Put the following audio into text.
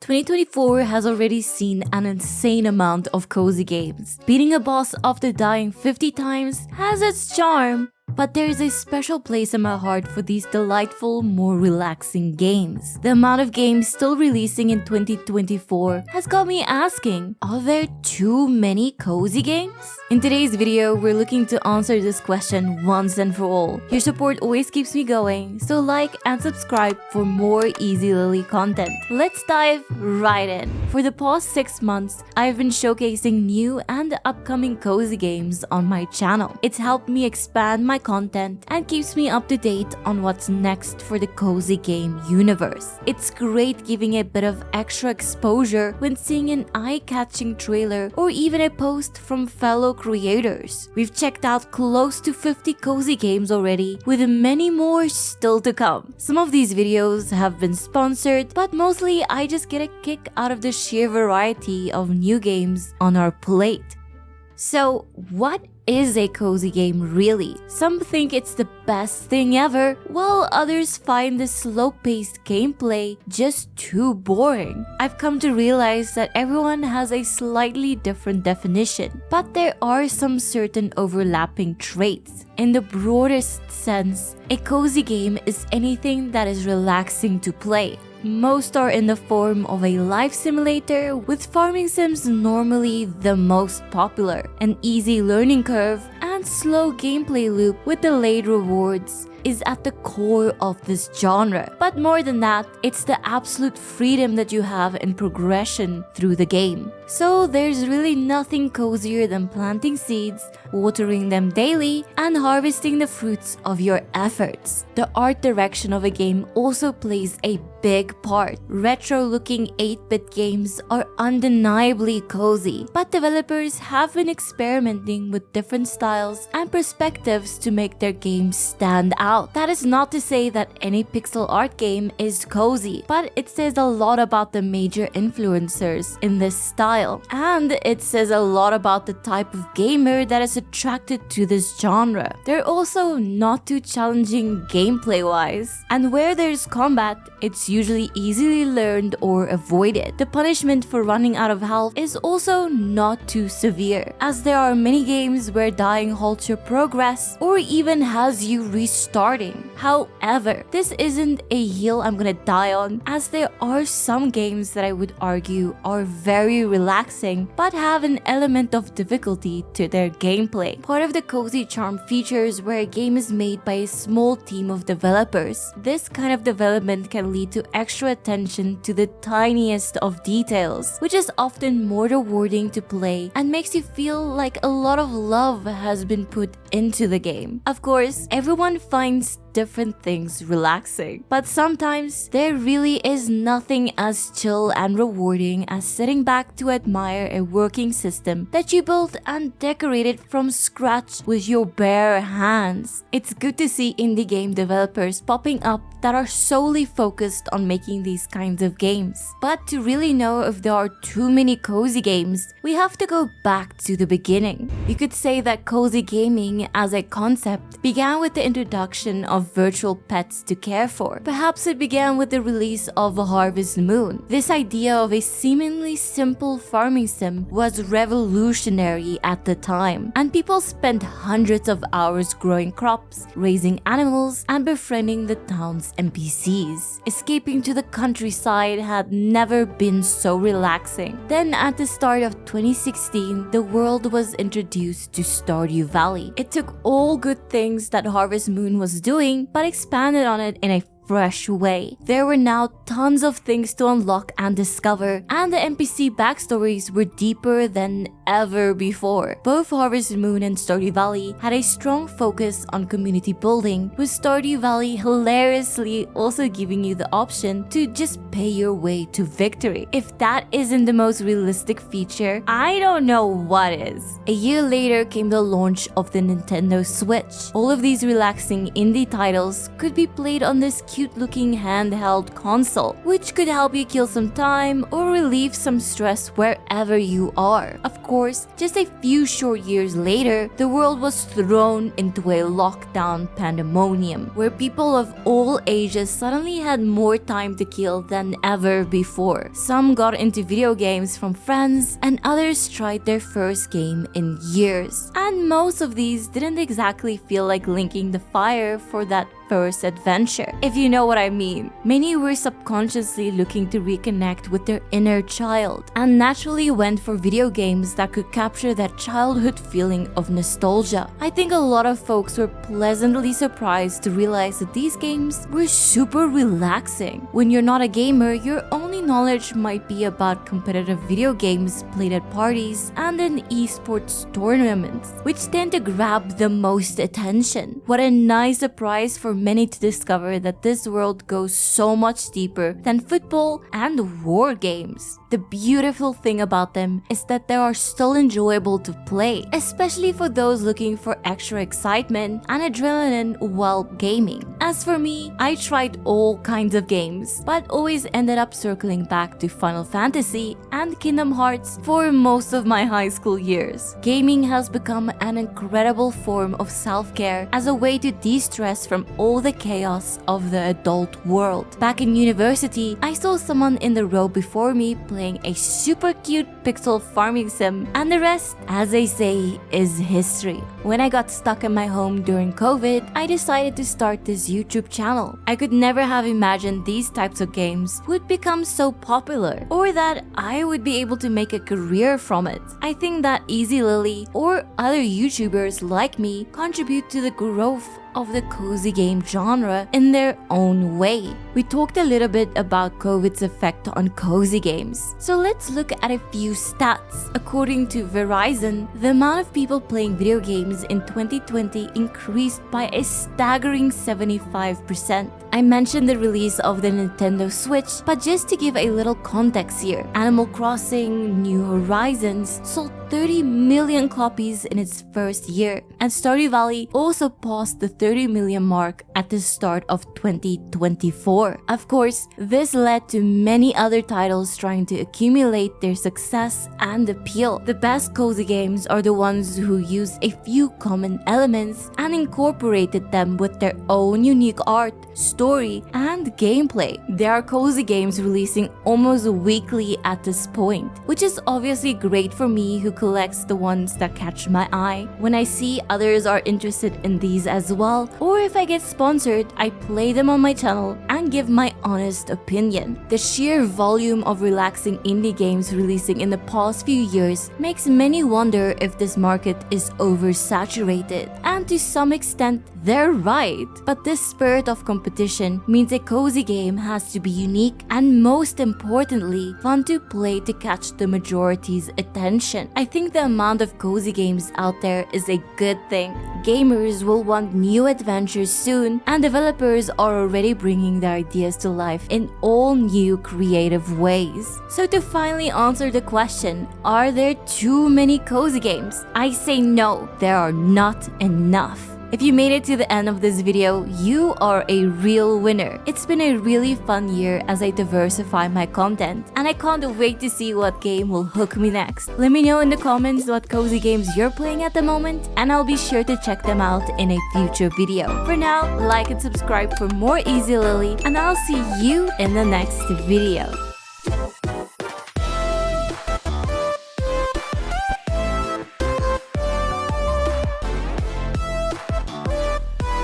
2024 has already seen an insane amount of cozy games. Beating a boss after dying 50 times has its charm, but there is a special place in my heart for these delightful, more relaxing games. The amount of games still releasing in 2024 has got me asking, are there too many cozy games? In today's video, we're looking to answer this question once and for all. Your support always keeps me going, so like and subscribe for more Ezlilyy content. Let's dive right in. For the past 6 months, I've been showcasing new and upcoming cozy games on my channel. It's helped me expand my content and keeps me up to date on what's next for the cozy game universe. It's great giving a bit of extra exposure when seeing an eye-catching trailer or even a post from fellow creators. We've checked out close to 50 cozy games already, with many more still to come. Some of these videos have been sponsored, but mostly I just get a kick out of the sheer variety of new games on our plate. So, what is a cozy game really? Some think it's the best thing ever, while others find the slow-paced gameplay just too boring. I've come to realize that everyone has a slightly different definition, but there are some certain overlapping traits. In the broadest sense, a cozy game is anything that is relaxing to play. Most are in the form of a life simulator, with farming sims normally the most popular. An easy learning curve and slow gameplay loop with delayed rewards is at the core of this genre. But more than that, it's the absolute freedom that you have in progression through the game. So there's really nothing cozier than planting seeds, watering them daily, and harvesting the fruits of your efforts. The art direction of a game also plays a big part. Retro-looking 8-bit games are undeniably cozy, but developers have been experimenting with different styles and perspectives to make their games stand out. That is not to say that any pixel art game is cozy, but it says a lot about the major influencers in this style, and it says a lot about the type of gamer that is attracted to this genre. They're also not too challenging gameplay-wise, and where there's combat, it's usually easily learned or avoided. The punishment for running out of health is also not too severe, as there are many games where dying halts your progress or even has you restarting. However, this isn't a hill I'm gonna die on, as there are some games that I would argue are very relaxing but have an element of difficulty to their gameplay. Part of the cozy charm features where a game is made by a small team of developers. This kind of development can lead to extra attention to the tiniest of details, which is often more rewarding to play and makes you feel like a lot of love has been put into the game. Of course, everyone finds different things relaxing, but sometimes there really is nothing as chill and rewarding as sitting back to admire a working system that you built and decorated from scratch with your bare hands. It's good to see indie game developers popping up that are solely focused on making these kinds of games. But to really know if there are too many cozy games, we have to go back to the beginning. You could say that cozy gaming as a concept began with the introduction of virtual pets to care for. Perhaps it began with the release of Harvest Moon. This idea of a seemingly simple farming sim was revolutionary at the time, and people spent hundreds of hours growing crops, raising animals, and befriending the town's NPCs. Escaping to the countryside had never been so relaxing. Then at the start of 2016, the world was introduced to Stardew Valley. It took all good things that Harvest Moon was doing, but expanded on it in a fresh way. There were now tons of things to unlock and discover, and the NPC backstories were deeper than ever before. Both Harvest Moon and Stardew Valley had a strong focus on community building, with Stardew Valley hilariously also giving you the option to just pay your way to victory. If that isn't the most realistic feature, I don't know what is. A year later came the launch of the Nintendo Switch. All of these relaxing indie titles could be played on this cute-looking handheld console, which could help you kill some time or relieve some stress wherever you are. Of course, course, just a few short years later, the world was thrown into a lockdown pandemonium, where people of all ages suddenly had more time to kill than ever before. Some got into video games from friends, and others tried their first game in years. And most of these didn't exactly feel like linking the fire for that first adventure, if you know what I mean. Many were subconsciously looking to reconnect with their inner child, and naturally went for video games that could capture that childhood feeling of nostalgia. I think a lot of folks were pleasantly surprised to realize that these games were super relaxing. When you're not a gamer, your only knowledge might be about competitive video games played at parties and in esports tournaments, which tend to grab the most attention. What a nice surprise for many to discover that this world goes so much deeper than football and war games. The beautiful thing about them is that they are still enjoyable to play, especially for those looking for extra excitement and adrenaline while gaming. As for me, I tried all kinds of games, but always ended up circling back to Final Fantasy and Kingdom Hearts for most of my high school years. Gaming has become an incredible form of self-care as a way to de-stress from all the chaos of the adult world. Back in university, I saw someone in the row before me playing a super cute pixel farming sim, and the rest, as they say, is history. When I got stuck in my home during COVID, I decided to start this YouTube channel. I could never have imagined these types of games would become so popular, or that I would be able to make a career from it. I think that Ezlilyy or other YouTubers like me contribute to the growth of the cozy game genre in their own way. We talked a little bit about COVID's effect on cozy games, so let's look at a few stats. According to Verizon, the amount of people playing video games in 2020 increased by a staggering 75%. I mentioned the release of the Nintendo Switch, but just to give a little context here, Animal Crossing New Horizons sold 30 million copies in its first year, and Stardew Valley also passed the 30 million mark at the start of 2024. Of course, this led to many other titles trying to accumulate their success and appeal. The best cozy games are the ones who use a few common elements and incorporated them with their own unique art, story, and gameplay. There are cozy games releasing almost weekly at this point, which is obviously great for me who collects the ones that catch my eye. When I see others are interested in these as well, or if I get sponsored, I play them on my channel and give my honest opinion. The sheer volume of relaxing indie games releasing in the past few years makes many wonder if this market is oversaturated, and to some extent, they're right. But this spirit of competition means a cozy game has to be unique and, most importantly, fun to play to catch the majority's attention. I think the amount of cozy games out there is a good thing. Gamers will want new adventures soon, and developers are already bringing their ideas to life in all new creative ways. So to finally answer the question, are there too many cozy games? I say no, there are not enough. If you made it to the end of this video, you are a real winner. It's been a really fun year as I diversify my content, and I can't wait to see what game will hook me next. Let me know in the comments what cozy games you're playing at the moment, and I'll be sure to check them out in a future video. For now, like and subscribe for more Ezlilyy, and I'll see you in the next video.